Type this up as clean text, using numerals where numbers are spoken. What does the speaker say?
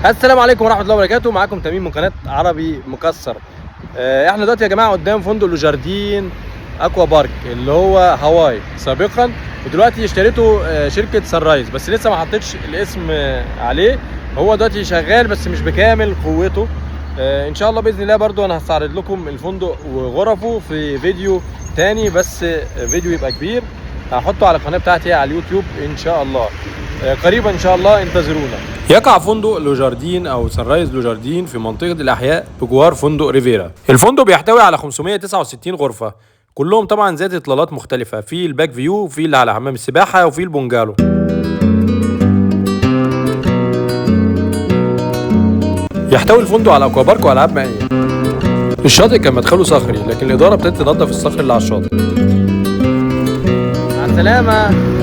السلام عليكم ورحمه الله وبركاته. معاكم تميم من قناه عربي مكسر. احنا دلوقتي يا جماعه قدام فندق لوجاردين اكوا بارك اللي هو هاواي سابقا، ودلوقتي اشتريته شركه سان رايز، بس لسه ما حطيتش الاسم عليه. هو دلوقتي شغال بس مش بكامل قوته. ان شاء الله باذن الله برضو انا هستعرض لكم الفندق وغرفه في فيديو تاني، بس فيديو يبقى كبير هحطه على القناه بتاعتي على اليوتيوب ان شاء الله قريبا ان شاء الله، انتظرونا. يقع فندق لوجاردين او سان رايز لوجاردين في منطقه الاحياء بجوار فندق ريفيرا. الفندق بيحتوي على 569 غرفه، كلهم طبعا ذات اطلالات مختلفه، في الباك فيو وفي اللي على حمام السباحه وفي البونجالو. يحتوي الفندق على اكوا بارك والعاب مائيه. الشاطئ كان مدخله صخري، لكن الاداره ابتدت تنظف الصخر اللي على الشاطئ. مع السلامه.